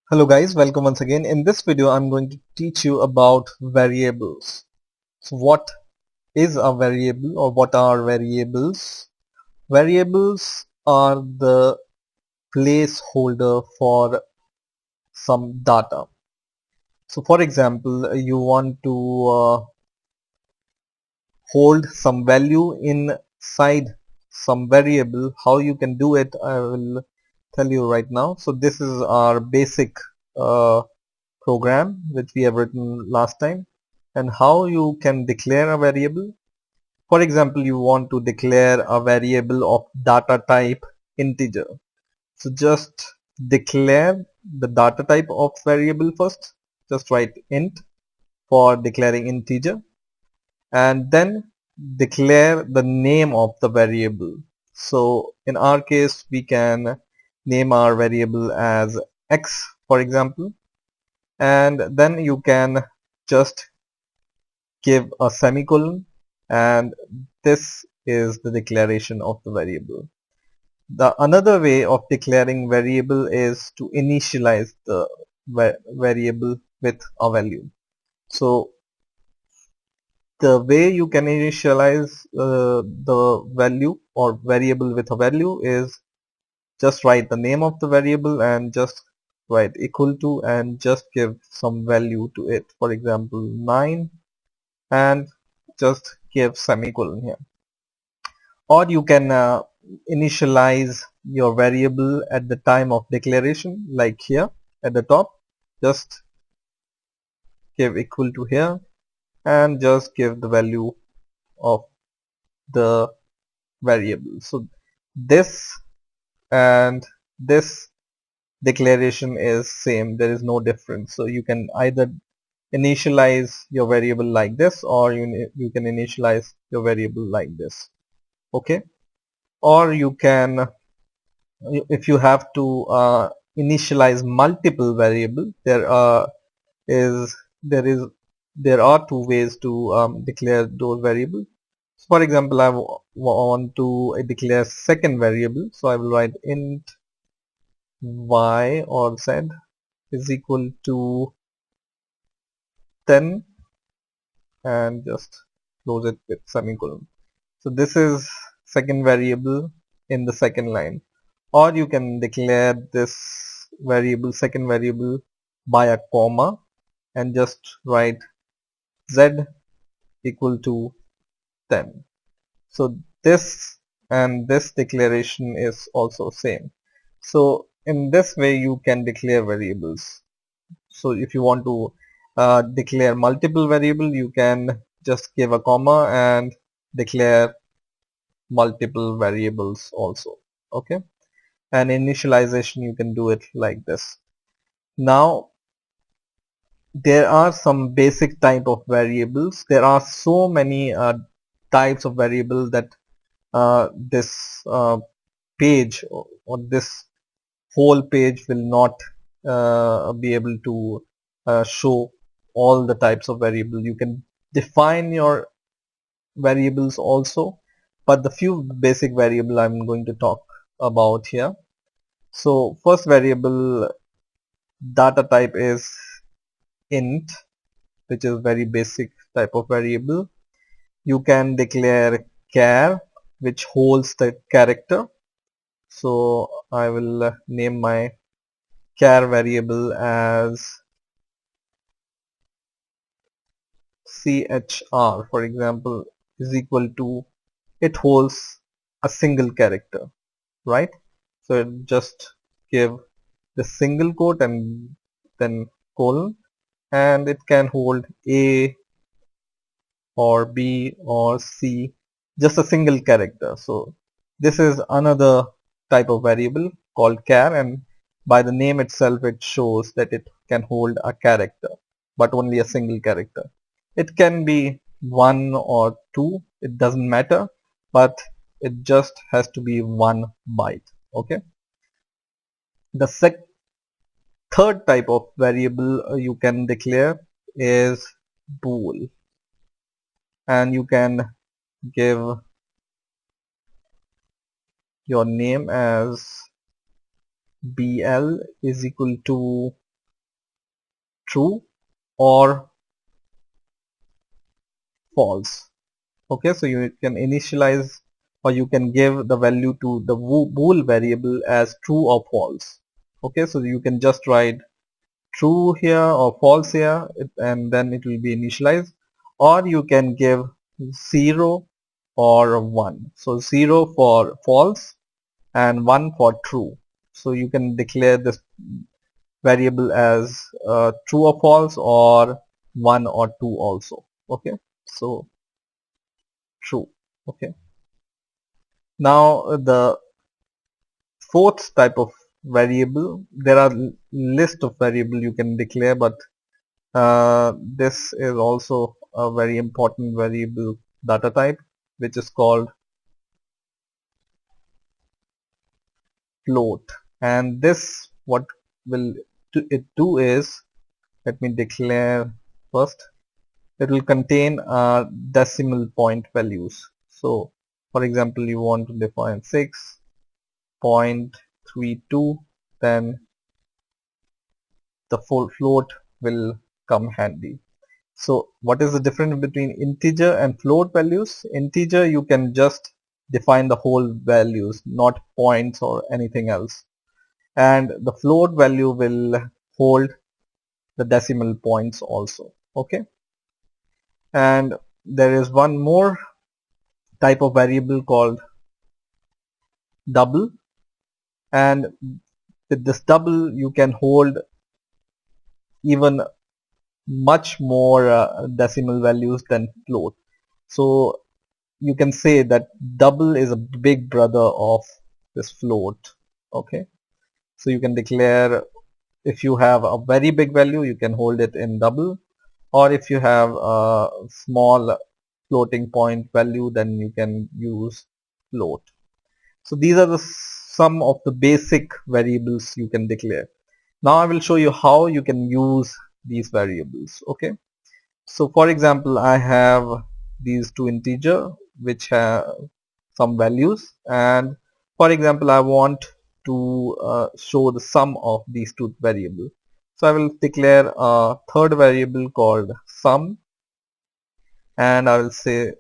Hello guys, welcome once again. In this video I'm going to teach you about variables. So what is a variable or what are variables? Variables are the placeholder for some data. So for example, you want to hold some value inside some variable. How you can do it I will tell you right now. So this is our basic uh, program which we have written last time, and how you can declare a variable. For example, you want to declare a variable of data type integer. So just declare the data type of variable first. Just write int for declaring integer, and then declare the name of the variable. So in our case we can name our variable as x, for example, and then you can just give a semicolon, and this is the declaration of the variable. The another way of declaring variable is to initialize the variable with a value. So the way you can initialize the value or variable with a value is just write the name of the variable and just write equal to and just give some value to it, for example 9, and just give semicolon here. Or you can initialize your variable at the time of declaration, like here at the top. Just give equal to here and just give the value of the variable. So this and this declaration is same, there is no difference. So you can either initialize your variable like this, or you can initialize your variable like this. Okay, or you can, if you have to initialize multiple variable, is there is there are two ways to declare those variables. So for example, I want to declare second variable, so I will write int y or z is equal to 10 and just close it with semicolon. So this is second variable in the second line. Or you can declare this variable, second variable, by a comma and just write z equal to 10. So this and this declaration is also same. So in this way you can declare variables. So if you want to declare multiple variable, you can just give a comma and declare multiple variables also. Okay, and initialization you can do it like this. Now there are some basic type of variables. There are so many types of variable that this page or this whole page will not be able to show all the types of variable. You can define your variables also, but the few basic variable I'm going to talk about here. So first variable data type is int, which is very basic type of variable. You can declare char, which holds the character. So I will name my char variable as chr, for example, is equal to, it holds a single character, right? So just give the single quote and then colon, and it can hold a or b or c, just a single character. So this is another type of variable called char, and by the name itself it shows that it can hold a character, but only a single character. It can be one or two, it doesn't matter, but it just has to be one byte. Okay, the third type of variable you can declare is bool, and you can give your name as bl is equal to true or false. Okay, so you can initialize or you can give the value to the bool variable as true or false. Okay, so you can just write true here or false here, and then it will be initialized, or you can give 0 or 1. So 0 for false and 1 for true. So you can declare this variable as true or false, or 1 or 2 also. Okay, so true. Okay, now the fourth type of variable, there are list of variable you can declare, but this is also a very important variable data type, which is called float. And this, what will it do is, let me declare first, it will contain decimal point values. So for example, you want to define 6.32, then the full float will come handy. So what is the difference between integer and float values? Integer, you can just define the whole values, not points or anything else. And the float value will hold the decimal points also. Okay. And there is one more type of variable called double. And with this double, you can hold even much more decimal values than float. So you can say that double is a big brother of this float. Okay, so you can declare, if you have a very big value, you can hold it in double, or if you have a small floating point value, then you can use float. So these are the some of the basic variables you can declare. Now I will show you how you can use these variables. Okay, so for example, I have these two integer which have some values, and for example, I want to show the sum of these two variables. So I will declare a third variable called sum, and I will say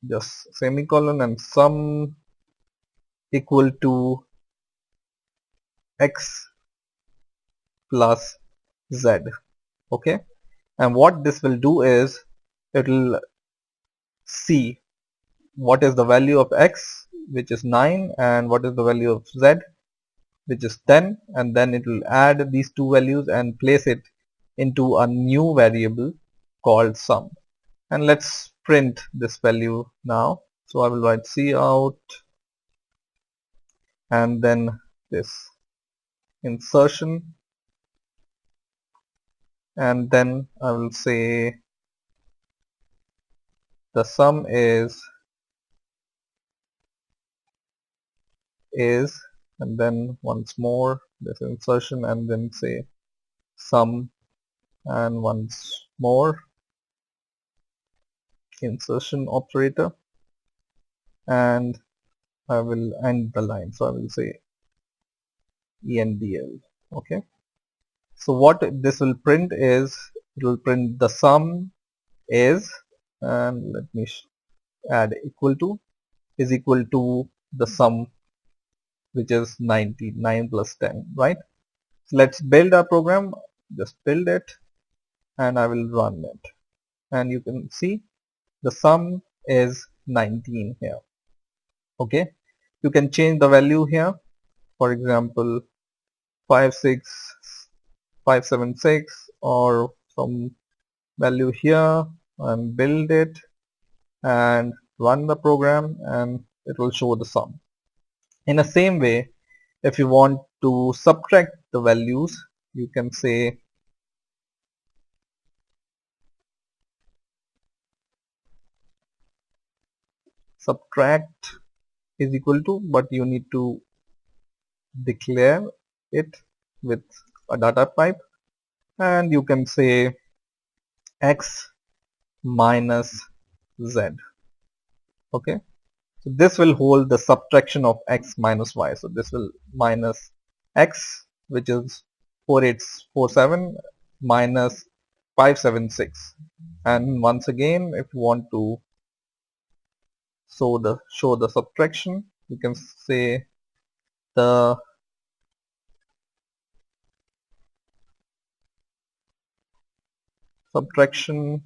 just semicolon and sum equal to x plus z. Okay, and what this will do is, it will see what is the value of x, which is 9, and what is the value of z, which is 10, and then it will add these two values and place it into a new variable called sum. And let's print this value now. So I will write cout and then this insertion, and then I will say the sum is, and then once more this insertion, and then say sum, and once more insertion operator, and I will end the line. So I will say endl. Okay, so what this will print is, it will print the sum is, and let me add equal to, is equal to the sum, which is 99 plus 10, right? So let's build our program, just build it, and I will run it, and you can see the sum is 19 here. Okay, you can change the value here, for example 56576 or some value here, and build it and run the program, and it will show the sum. In the same way, if you want to subtract the values, you can say subtract is equal to, but you need to declare it with a data type, and you can say x minus z. Okay, so this will hold the subtraction of x minus y. So this will minus x, which is 4847, minus 576. And once again, if you want to show the subtraction, you can say the subtraction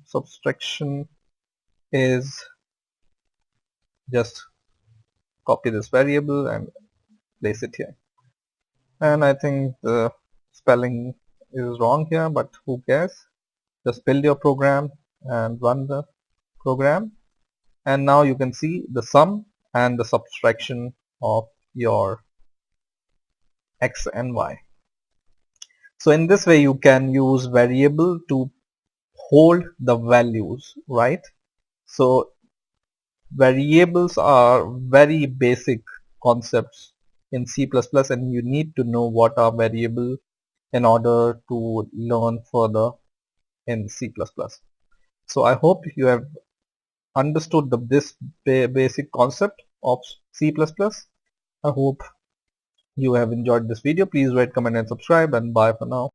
is, just copy this variable and place it here. And I think the spelling is wrong here, but who cares? Just build your program and run the program, and now you can see the sum and the subtraction of your x and y. So in this way you can use variable to hold the values, right? So variables are very basic concepts in C++, and you need to know what are variable in order to learn further in C++. So I hope you have understood this basic concept of C++. I hope you have enjoyed this video. Please rate, comment and subscribe, and bye for now.